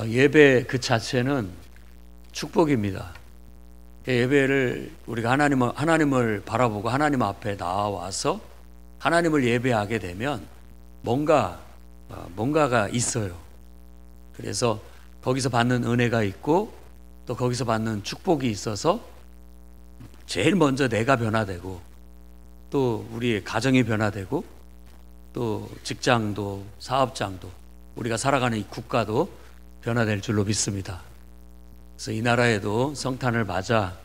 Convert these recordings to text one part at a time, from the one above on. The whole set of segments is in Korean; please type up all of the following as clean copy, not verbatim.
예배 그 자체는 축복입니다. 예배를 우리가 하나님을 바라보고 하나님 앞에 나와서 하나님을 예배하게 되면 뭔가가 있어요. 그래서 거기서 받는 은혜가 있고 또 거기서 받는 축복이 있어서 제일 먼저 내가 변화되고 또 우리의 가정이 변화되고 또 직장도 사업장도 우리가 살아가는 이 국가도 변화될 줄로 믿습니다. 그래서 이 나라에도 성탄을 맞아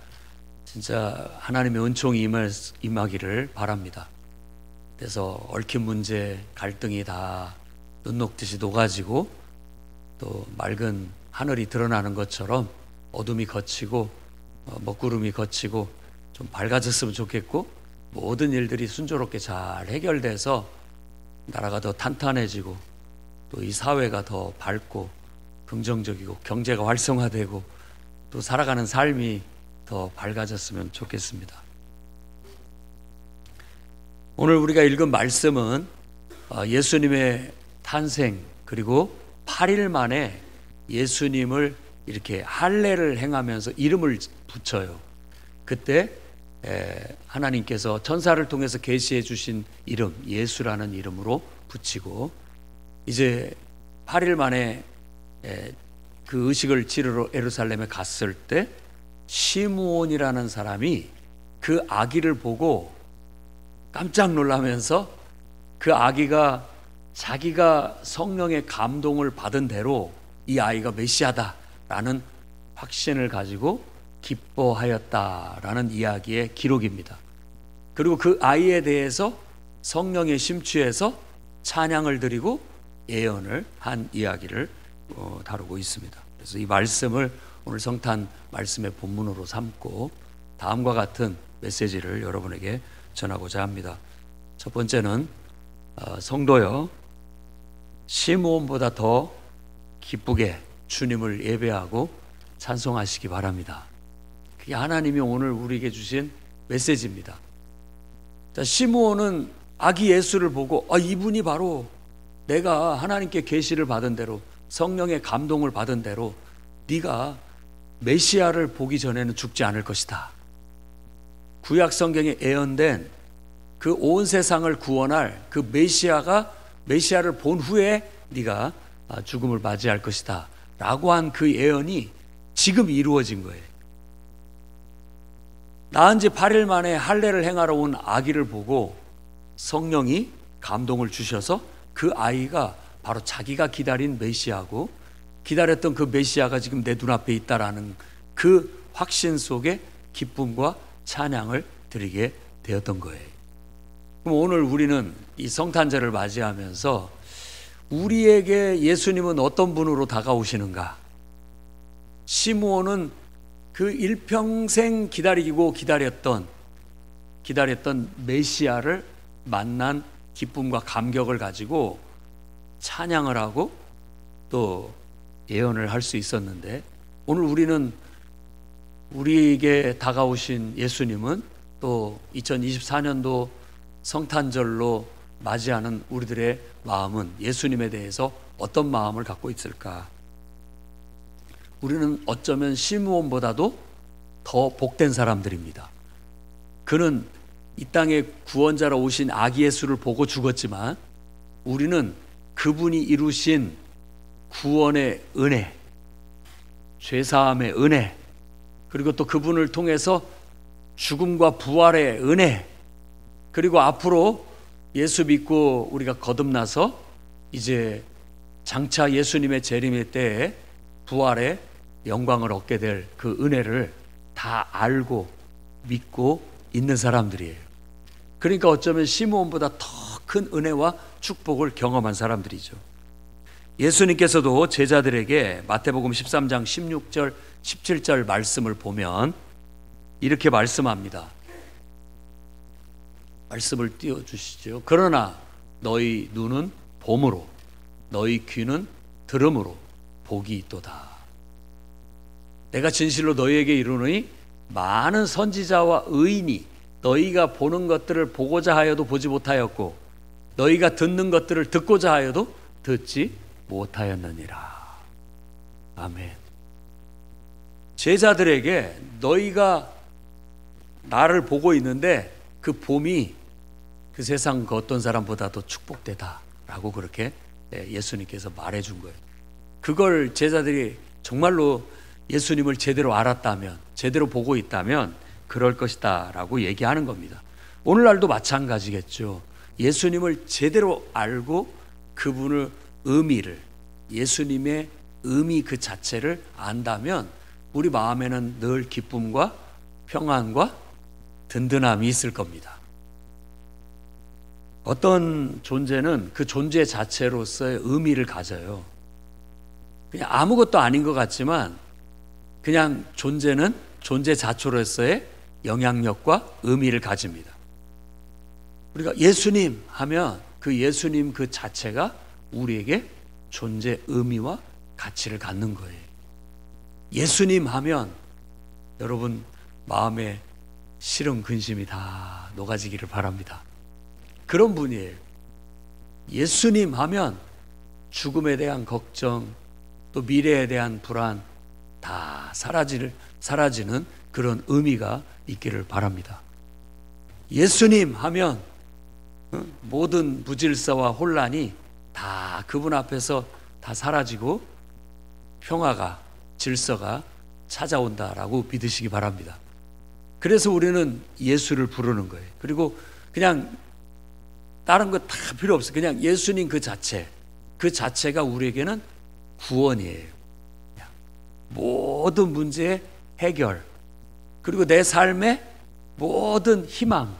진짜 하나님의 은총이 임하기를 바랍니다. 그래서 얽힌 문제, 갈등이 다 눈 녹듯이 녹아지고 또 맑은 하늘이 드러나는 것처럼 어둠이 걷히고 먹구름이 걷히고 좀 밝아졌으면 좋겠고 모든 일들이 순조롭게 잘 해결돼서 나라가 더 탄탄해지고 또 이 사회가 더 밝고 긍정적이고 경제가 활성화되고 또 살아가는 삶이 더 밝아졌으면 좋겠습니다. 오늘 우리가 읽은 말씀은 예수님의 탄생 그리고 8일 만에 예수님을 이렇게 할례를 행하면서 이름을 붙여요. 그때 하나님께서 천사를 통해서 계시해 주신 이름 예수라는 이름으로 붙이고 이제 8일 만에 그 의식을 치르러 예루살렘에 갔을 때 시므온이라는 사람이 그 아기를 보고 깜짝 놀라면서 그 아기가 자기가 성령의 감동을 받은 대로 이 아이가 메시아다라는 확신을 가지고 기뻐하였다라는 이야기의 기록입니다. 그리고 그 아이에 대해서 성령에 심취해서 찬양을 드리고 예언을 한 이야기를 다루고 있습니다. 그래서 이 말씀을 오늘 성탄 말씀의 본문으로 삼고 다음과 같은 메시지를 여러분에게 전하고자 합니다. 첫 번째는 성도여 시므온보다 더 기쁘게 주님을 예배하고 찬송하시기 바랍니다. 그게 하나님이 오늘 우리에게 주신 메시지입니다. 자, 시므온은 아기 예수를 보고 이분이 바로 내가 하나님께 계시를 받은 대로 성령의 감동을 받은 대로 네가 메시아를 보기 전에는 죽지 않을 것이다. 구약 성경에 예언된 그 온 세상을 구원할 그 메시아를 본 후에 네가 죽음을 맞이할 것이다 라고 한 그 예언이 지금 이루어진 거예요. 낳은 지 8일 만에 할례를 행하러 온 아기를 보고 성령이 감동을 주셔서 그 아이가 바로 자기가 기다린 메시아고 기다렸던 그 메시아가 지금 내 눈앞에 있다라는 그 확신 속에 기쁨과 찬양을 드리게 되었던 거예요. 그럼 오늘 우리는 이 성탄절을 맞이하면서 우리에게 예수님은 어떤 분으로 다가오시는가? 시므온은 그 일평생 기다리고 기다렸던 메시아를 만난 기쁨과 감격을 가지고 찬양을 하고 또 예언을 할 수 있었는데 오늘 우리는 우리에게 다가오신 예수님은 또 2024년도 성탄절로 맞이하는 우리들의 마음은 예수님에 대해서 어떤 마음을 갖고 있을까? 우리는 어쩌면 시므온보다도 더 복된 사람들입니다. 그는 이 땅에 구원자로 오신 아기 예수를 보고 죽었지만 우리는 그분이 이루신 구원의 은혜, 죄사함의 은혜, 그리고 또 그분을 통해서 죽음과 부활의 은혜, 그리고 앞으로 예수 믿고 우리가 거듭나서 이제 장차 예수님의 재림의 때에 부활의 영광을 얻게 될 그 은혜를 다 알고 믿고 있는 사람들이에요. 그러니까 어쩌면 시므온보다 더 큰 은혜와 축복을 경험한 사람들이죠. 예수님께서도 제자들에게 마태복음 13장 16절 17절 말씀을 보면 이렇게 말씀합니다. 말씀을 띄워주시죠. 그러나 너희 눈은 봄으로 너희 귀는 들음으로 복이 있도다. 내가 진실로 너희에게 이르노니 많은 선지자와 의인이 너희가 보는 것들을 보고자 하여도 보지 못하였고 너희가 듣는 것들을 듣고자 하여도 듣지 못하였느니라. 아멘. 제자들에게 너희가 나를 보고 있는데 그 봄이 그 세상 그 어떤 사람보다도 축복되다라고 그렇게 예수님께서 말해준 거예요. 그걸 제자들이 정말로 예수님을 제대로 알았다면, 제대로 보고 있다면 그럴 것이다 라고 얘기하는 겁니다. 오늘날도 마찬가지겠죠. 예수님을 제대로 알고 그분의 의미를, 예수님의 의미 그 자체를 안다면 우리 마음에는 늘 기쁨과 평안과 든든함이 있을 겁니다. 어떤 존재는 그 존재 자체로서의 의미를 가져요. 그냥 아무것도 아닌 것 같지만 그냥 존재는 존재 자체로서의 영향력과 의미를 가집니다. 우리가 예수님 하면 그 예수님 그 자체가 우리에게 존재 의미와 가치를 갖는 거예요. 예수님 하면 여러분 마음에 시름 근심이 다 녹아지기를 바랍니다. 그런 분이에요. 예수님 하면 죽음에 대한 걱정, 또 미래에 대한 불안 다 사라지는 그런 의미가 있기를 바랍니다. 예수님 하면 모든 무질서와 혼란이 다 그분 앞에서 다 사라지고 평화가, 질서가 찾아온다라고 믿으시기 바랍니다. 그래서 우리는 예수를 부르는 거예요. 그리고 그냥 다른 거 다 필요 없어요. 그냥 예수님 그 자체가 우리에게는 구원이에요. 모든 문제의 해결, 그리고 내 삶의 모든 희망,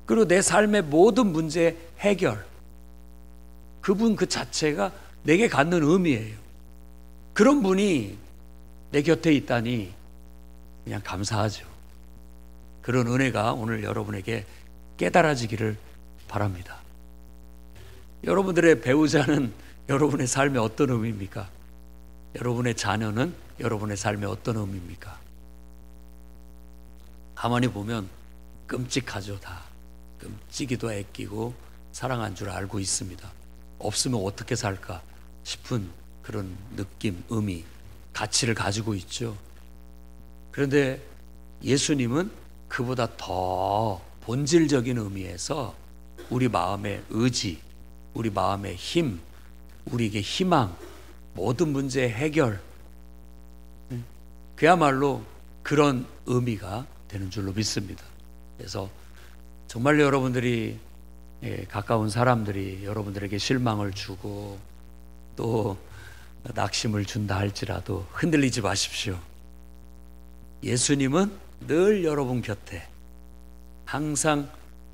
그리고 내 삶의 모든 문제의 해결, 그분 그 자체가 내게 갖는 의미예요. 그런 분이 내 곁에 있다니 그냥 감사하죠. 그런 은혜가 오늘 여러분에게 깨달아지기를 바랍니다. 여러분들의 배우자는 여러분의 삶에 어떤 의미입니까? 여러분의 자녀는 여러분의 삶에 어떤 의미입니까? 가만히 보면 끔찍하죠. 다 끔찍이도 애끼고 사랑한 줄 알고 있습니다. 없으면 어떻게 살까 싶은 그런 느낌, 의미, 가치를 가지고 있죠. 그런데 예수님은 그보다 더 본질적인 의미에서 우리 마음의 의지, 우리 마음의 힘, 우리에게 희망, 모든 문제의 해결, 그야말로 그런 의미가 되는 줄로 믿습니다. 그래서 정말 여러분들이 가까운 사람들이 여러분들에게 실망을 주고 또 낙심을 준다 할지라도 흔들리지 마십시오. 예수님은 늘 여러분 곁에 항상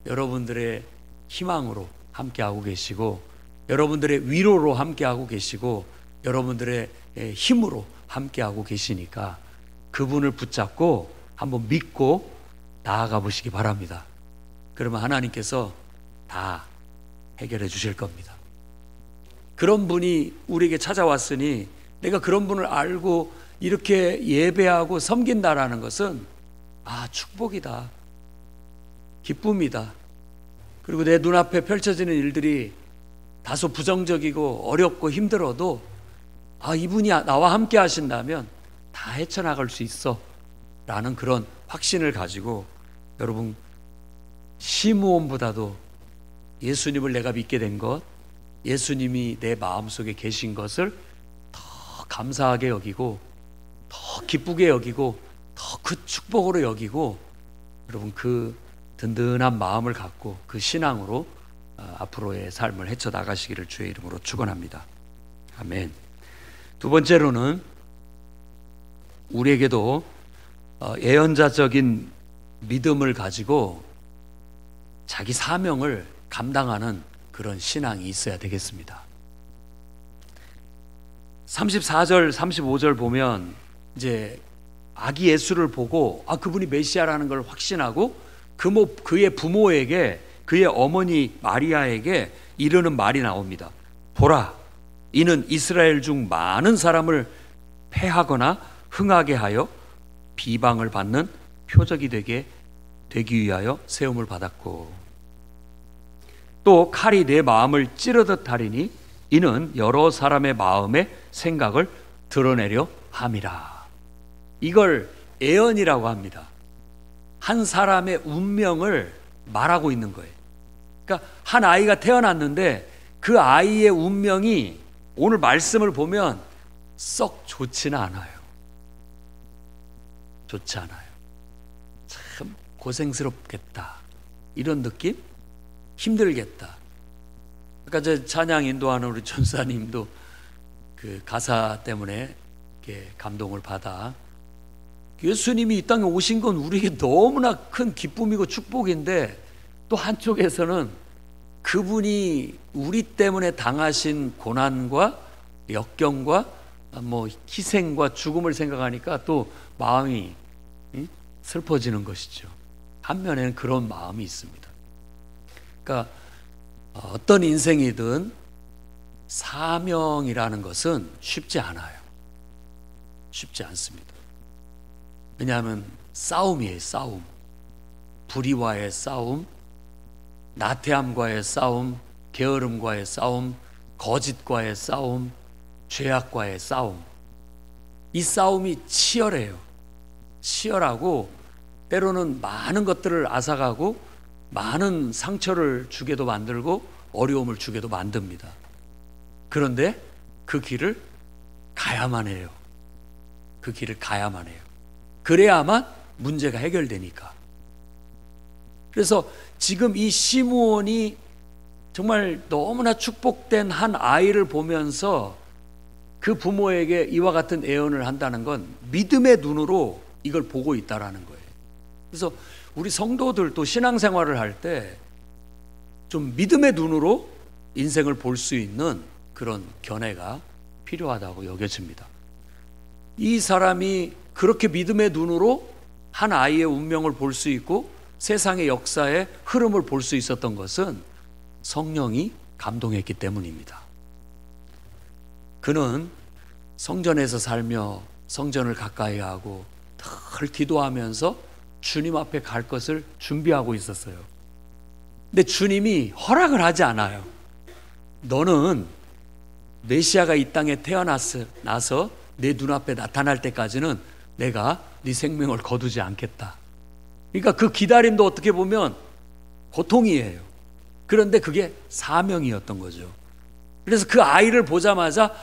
여러분들의 희망으로 함께하고 계시고 여러분들의 위로로 함께하고 계시고 여러분들의 힘으로 함께하고 계시니까 그분을 붙잡고 한번 믿고 나아가 보시기 바랍니다. 그러면 하나님께서 다 해결해 주실 겁니다. 그런 분이 우리에게 찾아왔으니 내가 그런 분을 알고 이렇게 예배하고 섬긴다라는 것은 축복이다, 기쁨이다. 그리고 내 눈앞에 펼쳐지는 일들이 다소 부정적이고 어렵고 힘들어도 이분이 나와 함께 하신다면 다 헤쳐나갈 수 있어 라는 그런 확신을 가지고 여러분 시므온보다도 예수님을 내가 믿게 된 것, 예수님이 내 마음속에 계신 것을 더 감사하게 여기고 더 기쁘게 여기고 더 그 축복으로 여기고 여러분 그 든든한 마음을 갖고 그 신앙으로 앞으로의 삶을 헤쳐나가시기를 주의 이름으로 축원합니다. 아멘. 두 번째로는 우리에게도 예언자적인 믿음을 가지고 자기 사명을 감당하는 그런 신앙이 있어야 되겠습니다. 34절, 35절 보면 이제 아기 예수를 보고 그분이 메시아라는 걸 확신하고 그의 부모에게, 그의 어머니 마리아에게 이르는 말이 나옵니다. 보라, 이는 이스라엘 중 많은 사람을 패하거나 흥하게 하여 비방을 받는 표적이 되기 위하여 세움을 받았고 또 칼이 내 마음을 찌르듯 하리니 이는 여러 사람의 마음의 생각을 드러내려 함이라. 이걸 예언이라고 합니다. 한 사람의 운명을 말하고 있는 거예요. 그러니까 한 아이가 태어났는데 그 아이의 운명이 오늘 말씀을 보면 썩 좋지는 않아요. 좋지 않아요. 참 고생스럽겠다, 이런 느낌? 힘들겠다. 아까 저 찬양 인도하는 우리 전사님도 그 가사 때문에 이렇게 감동을 받아, 예수님이 이 땅에 오신 건 우리에게 너무나 큰 기쁨이고 축복인데, 또 한쪽에서는 그분이 우리 때문에 당하신 고난과 역경과 희생과 죽음을 생각하니까 또 마음이 슬퍼지는 것이죠. 한면에는 그런 마음이 있습니다. 그러니까 어떤 인생이든 사명이라는 것은 쉽지 않아요. 쉽지 않습니다. 왜냐하면 싸움이에요. 싸움. 불의와의 싸움, 나태함과의 싸움, 게으름과의 싸움, 거짓과의 싸움, 죄악과의 싸움. 이 싸움이 치열해요. 치열하고 때로는 많은 것들을 앗아가고 많은 상처를 주게도 만들고 어려움을 주게도 만듭니다. 그런데 그 길을 가야만 해요. 그 길을 가야만 해요. 그래야만 문제가 해결되니까. 그래서 지금 이 시므온이 정말 너무나 축복된 한 아이를 보면서 그 부모에게 이와 같은 애언을 한다는 건 믿음의 눈으로 이걸 보고 있다라는 거예요. 그래서 우리 성도들도 신앙생활을 할 때 좀 믿음의 눈으로 인생을 볼 수 있는 그런 견해가 필요하다고 여겨집니다. 이 사람이 그렇게 믿음의 눈으로 한 아이의 운명을 볼 수 있고 세상의 역사의 흐름을 볼 수 있었던 것은 성령이 감동했기 때문입니다. 그는 성전에서 살며 성전을 가까이 하고 늘 기도하면서 주님 앞에 갈 것을 준비하고 있었어요. 근데 주님이 허락을 하지 않아요. 너는 메시아가 이 땅에 태어나서 내 눈앞에 나타날 때까지는 내가 네 생명을 거두지 않겠다. 그러니까 그 기다림도 어떻게 보면 고통이에요. 그런데 그게 사명이었던 거죠. 그래서 그 아이를 보자마자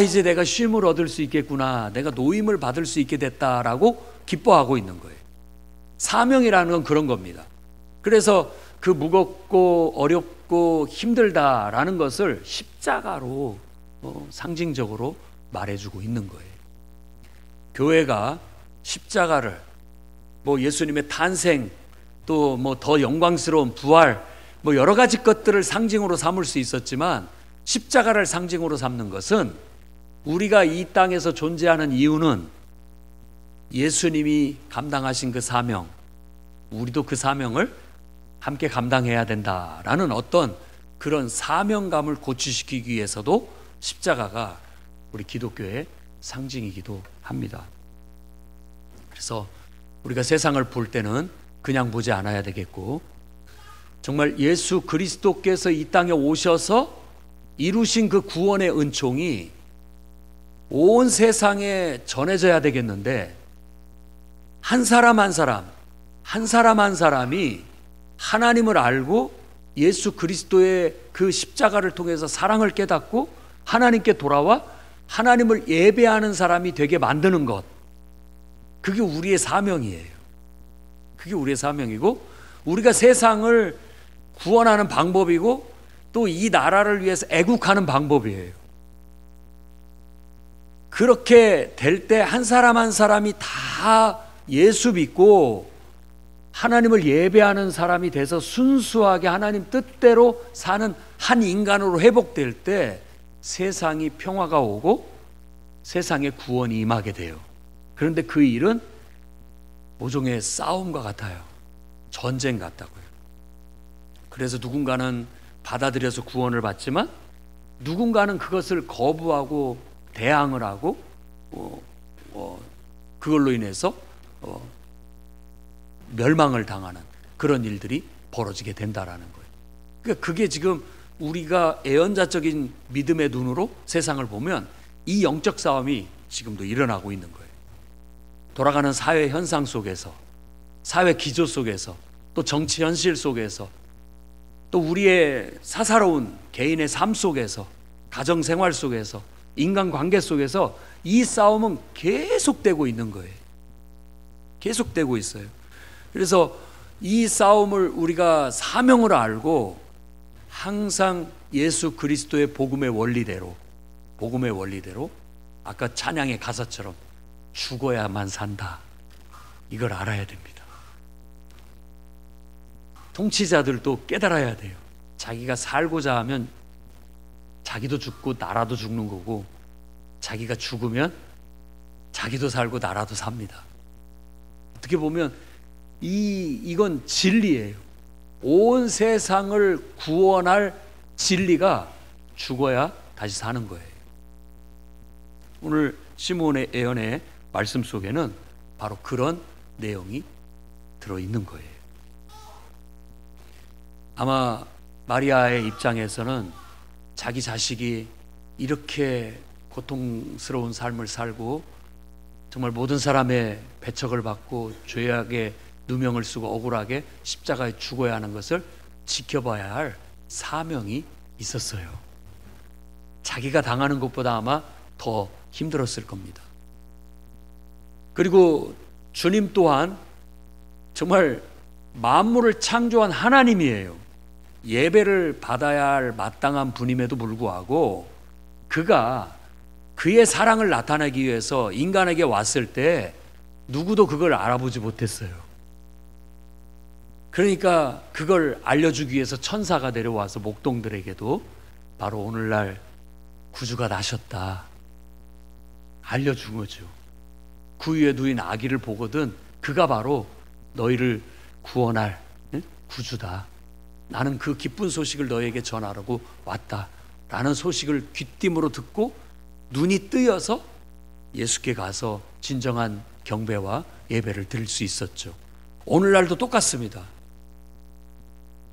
이제 내가 쉼을 얻을 수 있겠구나, 내가 노임을 받을 수 있게 됐다라고 기뻐하고 있는 거예요. 사명이라는 건 그런 겁니다. 그래서 그 무겁고 어렵고 힘들다라는 것을 십자가로 상징적으로 말해주고 있는 거예요. 교회가 십자가를 예수님의 탄생, 또 더 영광스러운 부활, 여러 가지 것들을 상징으로 삼을 수 있었지만 십자가를 상징으로 삼는 것은 우리가 이 땅에서 존재하는 이유는 예수님이 감당하신 그 사명, 우리도 그 사명을 함께 감당해야 된다라는 어떤 그런 사명감을 고취시키기 위해서도 십자가가 우리 기독교의 상징이기도 합니다. 그래서 우리가 세상을 볼 때는 그냥 보지 않아야 되겠고, 정말 예수 그리스도께서 이 땅에 오셔서 이루신 그 구원의 은총이 온 세상에 전해져야 되겠는데, 한 사람 한 사람이 하나님을 알고 예수 그리스도의 그 십자가를 통해서 사랑을 깨닫고 하나님께 돌아와 하나님을 예배하는 사람이 되게 만드는 것, 그게 우리의 사명이에요. 그게 우리의 사명이고, 우리가 세상을 구원하는 방법이고, 또 이 나라를 위해서 애국하는 방법이에요. 그렇게 될 때 한 사람 한 사람이 다 예수 믿고 하나님을 예배하는 사람이 돼서 순수하게 하나님 뜻대로 사는 한 인간으로 회복될 때 세상이 평화가 오고 세상에 구원이 임하게 돼요. 그런데 그 일은 모종의 싸움과 같아요. 전쟁 같다고요. 그래서 누군가는 받아들여서 구원을 받지만 누군가는 그것을 거부하고 대항을 하고 그걸로 인해서 멸망을 당하는 그런 일들이 벌어지게 된다라는 거예요. 그러니까 그게 지금 우리가 애언자적인 믿음의 눈으로 세상을 보면 이 영적 싸움이 지금도 일어나고 있는 거예요. 돌아가는 사회 현상 속에서, 사회 기조 속에서, 또 정치 현실 속에서, 또 우리의 사사로운 개인의 삶 속에서, 가정 생활 속에서, 인간관계 속에서 이 싸움은 계속되고 있는 거예요. 계속되고 있어요. 그래서 이 싸움을 우리가 사명으로 알고 항상 예수 그리스도의 복음의 원리대로 아까 찬양의 가사처럼 죽어야만 산다, 이걸 알아야 됩니다. 통치자들도 깨달아야 돼요. 자기가 살고자 하면 자기도 죽고 나라도 죽는 거고, 자기가 죽으면 자기도 살고 나라도 삽니다. 어떻게 보면 이건 진리예요. 온 세상을 구원할 진리가 죽어야 다시 사는 거예요. 오늘 시므온의 예언의 말씀 속에는 바로 그런 내용이 들어있는 거예요. 아마 마리아의 입장에서는 자기 자식이 이렇게 고통스러운 삶을 살고 정말 모든 사람의 배척을 받고 죄악의 누명을 쓰고 억울하게 십자가에 죽어야 하는 것을 지켜봐야 할 사명이 있었어요. 자기가 당하는 것보다 아마 더 힘들었을 겁니다. 그리고 주님 또한 정말 만물을 창조한 하나님이에요. 예배를 받아야 할 마땅한 분임에도 불구하고 그가 그의 사랑을 나타내기 위해서 인간에게 왔을 때 누구도 그걸 알아보지 못했어요. 그러니까 그걸 알려주기 위해서 천사가 내려와서 목동들에게도 바로 오늘날 구주가 나셨다 알려준 거죠. 구유에 누인 아기를 보거든 그가 바로 너희를 구원할 구주다. 나는 그 기쁜 소식을 너에게 전하려고 왔다 라는 소식을 귀띔으로 듣고 눈이 뜨여서 예수께 가서 진정한 경배와 예배를 드릴 수 있었죠. 오늘날도 똑같습니다.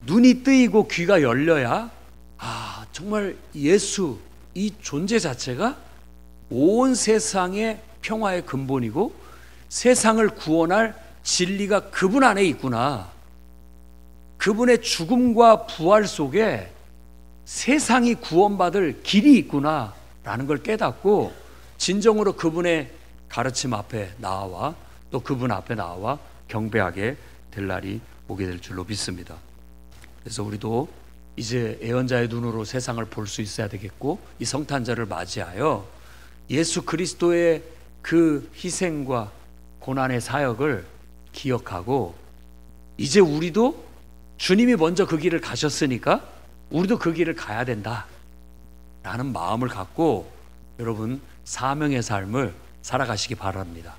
눈이 뜨이고 귀가 열려야 정말 예수 이 존재 자체가 온 세상의 평화의 근본이고 세상을 구원할 진리가 그분 안에 있구나. 그분의 죽음과 부활 속에 세상이 구원받을 길이 있구나 라는 걸 깨닫고 진정으로 그분의 가르침 앞에 나와 또 그분 앞에 나와 경배하게 될 날이 오게 될 줄로 믿습니다. 그래서 우리도 이제 예언자의 눈으로 세상을 볼 수 있어야 되겠고 이 성탄절을 맞이하여 예수 그리스도의 그 희생과 고난의 사역을 기억하고 이제 우리도 주님이 먼저 그 길을 가셨으니까 우리도 그 길을 가야 된다 라는 마음을 갖고 여러분 사명의 삶을 살아가시기 바랍니다.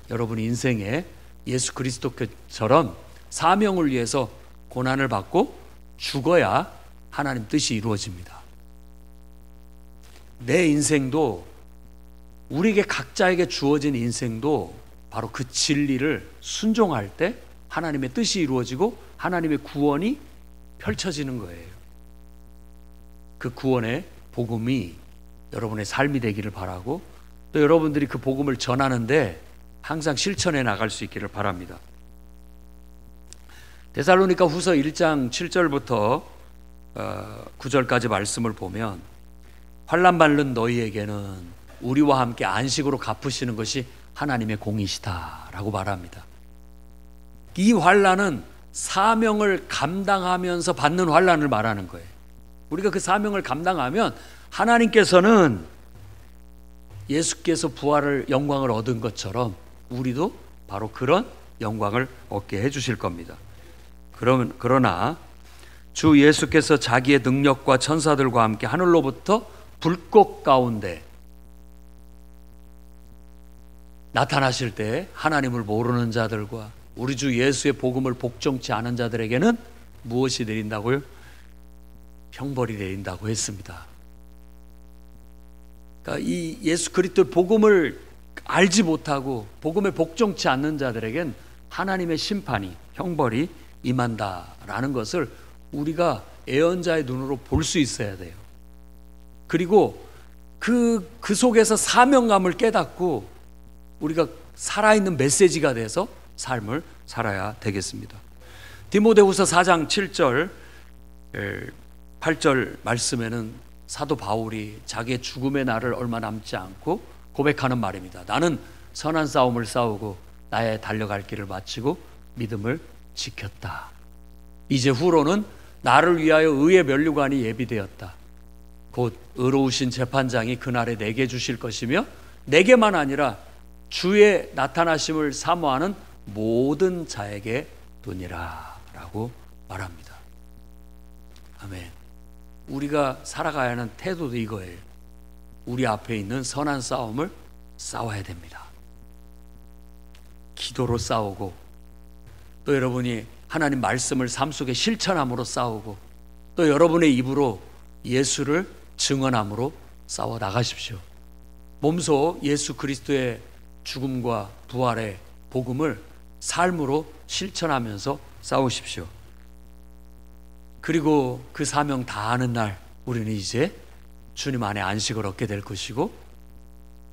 여러분 인생에 예수 그리스도처럼 사명을 위해서 고난을 받고 죽어야 하나님 뜻이 이루어집니다. 내 인생도 우리에게 각자에게 주어진 인생도 바로 그 진리를 순종할 때 하나님의 뜻이 이루어지고 하나님의 구원이 펼쳐지는 거예요. 그 구원의 복음이 여러분의 삶이 되기를 바라고 또 여러분들이 그 복음을 전하는데 항상 실천해 나갈 수 있기를 바랍니다. 데살로니가 후서 1장 7절부터 9절까지 말씀을 보면 환난 받는 너희에게는 우리와 함께 안식으로 갚으시는 것이 하나님의 공이시다 라고 말합니다. 이 환난은 사명을 감당하면서 받는 환난을 말하는 거예요. 우리가 그 사명을 감당하면 하나님께서는 예수께서 부활을 영광을 얻은 것처럼 우리도 바로 그런 영광을 얻게 해주실 겁니다. 그러나 주 예수께서 자기의 능력과 천사들과 함께 하늘로부터 불꽃 가운데 나타나실 때 하나님을 모르는 자들과 우리 주 예수의 복음을 복종치 않은 자들에게는 무엇이 내린다고요? 형벌이 내린다고 했습니다. 그러니까 이 예수 그리스도의 복음을 알지 못하고 복음에 복종치 않는 자들에겐 하나님의 심판이 형벌이 임한다라는 것을 우리가 애언자의 눈으로 볼 수 있어야 돼요. 그리고 그 속에서 사명감을 깨닫고 우리가 살아있는 메시지가 돼서 삶을 살아야 되겠습니다. 디모데후서 4장 7절 8절 말씀에는 사도 바울이 자기의 죽음의 날을 얼마 남지 않고 고백하는 말입니다. 나는 선한 싸움을 싸우고 나의 달려갈 길을 마치고 믿음을 지켰다. 이제 후로는 나를 위하여 의의 면류관이 예비되었다. 곧 의로우신 재판장이 그날에 내게 주실 것이며 내게만 아니라 주의 나타나심을 사모하는 모든 자에게 두니라 라고 말합니다. 아멘. 우리가 살아가야 하는 태도도 이거예요. 우리 앞에 있는 선한 싸움을 싸워야 됩니다. 기도로 싸우고, 또 여러분이 하나님 말씀을 삶 속에 실천함으로 싸우고, 또 여러분의 입으로 예수를 증언함으로 싸워 나가십시오. 몸소 예수 그리스도의 죽음과 부활의 복음을 삶으로 실천하면서 싸우십시오. 그리고 그 사명 다하는 날 우리는 이제 주님 안에 안식을 얻게 될 것이고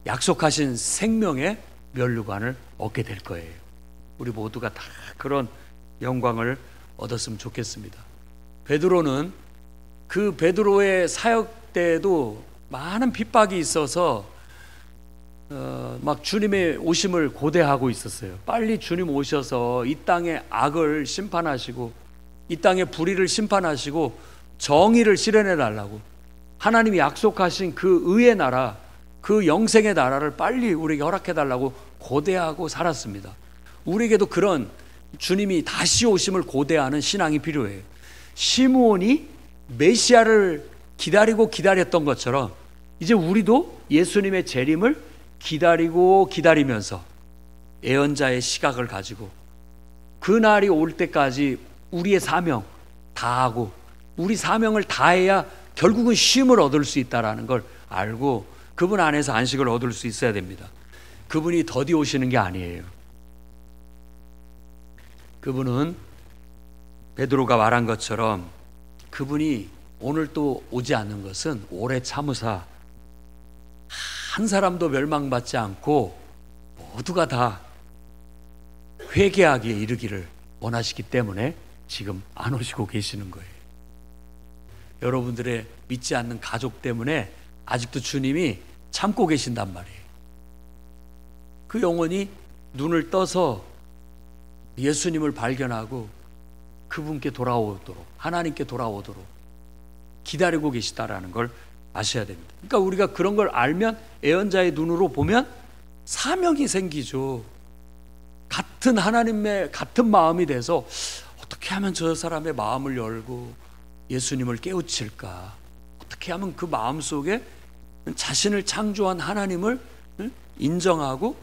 약속하신 생명의 면류관을 얻게 될 거예요. 우리 모두가 다 그런 영광을 얻었으면 좋겠습니다. 베드로는 그 베드로의 사역 때에도 많은 핍박이 있어서 막 주님의 오심을 고대하고 있었어요. 빨리 주님 오셔서 이 땅의 악을 심판하시고 이 땅의 불의를 심판하시고 정의를 실현해 달라고, 하나님이 약속하신 그 의의 나라, 그 영생의 나라를 빨리 우리에게 허락해 달라고 고대하고 살았습니다. 우리에게도 그런 주님이 다시 오심을 고대하는 신앙이 필요해요. 시므온이 메시아를 기다리고 기다렸던 것처럼 이제 우리도 예수님의 재림을 기다리고 기다리면서 애언자의 시각을 가지고 그 날이 올 때까지 우리의 사명 다하고, 우리 사명을 다해야 결국은 쉼을 얻을 수 있다는 걸 알고 그분 안에서 안식을 얻을 수 있어야 됩니다. 그분이 더디 오시는 게 아니에요. 그분은 베드로가 말한 것처럼 그분이 오늘 또 오지 않는 것은 오래 참으사 한 사람도 멸망받지 않고 모두가 다 회개하기에 이르기를 원하시기 때문에 지금 안 오시고 계시는 거예요. 여러분들의 믿지 않는 가족 때문에 아직도 주님이 참고 계신단 말이에요. 그 영혼이 눈을 떠서 예수님을 발견하고 그분께 돌아오도록, 하나님께 돌아오도록 기다리고 계시다라는 걸 아셔야 됩니다. 그러니까 우리가 그런 걸 알면 애언자의 눈으로 보면 사명이 생기죠. 같은 하나님의 같은 마음이 돼서 어떻게 하면 저 사람의 마음을 열고 예수님을 깨우칠까? 어떻게 하면 그 마음 속에 자신을 창조한 하나님을 인정하고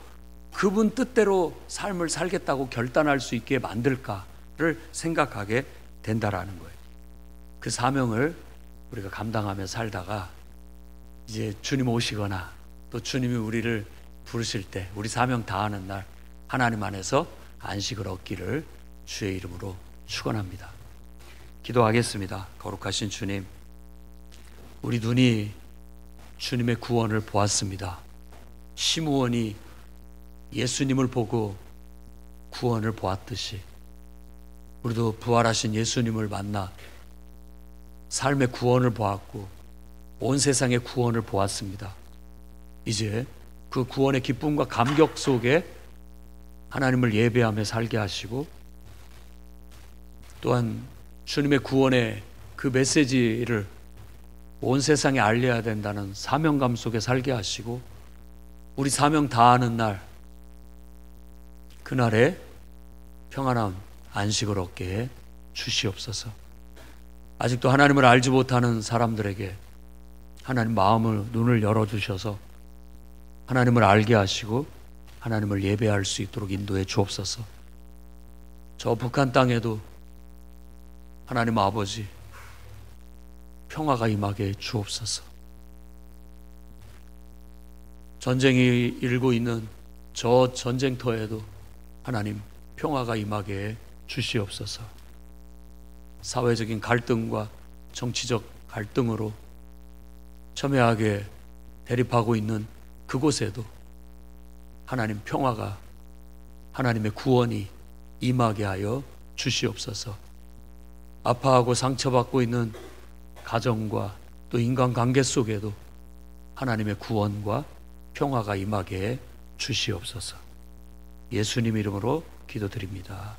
그분 뜻대로 삶을 살겠다고 결단할 수 있게 만들까를 생각하게 된다라는 거예요. 그 사명을 우리가 감당하며 살다가 이제 주님 오시거나 또 주님이 우리를 부르실 때 우리 사명 다하는 날 하나님 안에서 안식을 얻기를 주의 이름으로 축원합니다. 기도하겠습니다. 거룩하신 주님, 우리 눈이 주님의 구원을 보았습니다. 시므온이 예수님을 보고 구원을 보았듯이 우리도 부활하신 예수님을 만나 삶의 구원을 보았고 온 세상의 구원을 보았습니다. 이제 그 구원의 기쁨과 감격 속에 하나님을 예배하며 살게 하시고 또한 주님의 구원의 그 메시지를 온 세상에 알려야 된다는 사명감 속에 살게 하시고 우리 사명 다하는 날 그날에 평안한 안식을 얻게 해 주시옵소서. 아직도 하나님을 알지 못하는 사람들에게 하나님 마음을 눈을 열어주셔서 하나님을 알게 하시고 하나님을 예배할 수 있도록 인도해 주옵소서. 저 북한 땅에도 하나님 아버지 평화가 임하게 해 주옵소서. 전쟁이 일고 있는 저 전쟁터에도 하나님 평화가 임하게 해 주시옵소서. 사회적인 갈등과 정치적 갈등으로 첨예하게 대립하고 있는 그곳에도 하나님 평화가, 하나님의 구원이 임하게 하여 주시옵소서. 아파하고 상처받고 있는 가정과 또 인간관계 속에도 하나님의 구원과 평화가 임하게 해 주시옵소서. 예수님 이름으로 기도드립니다.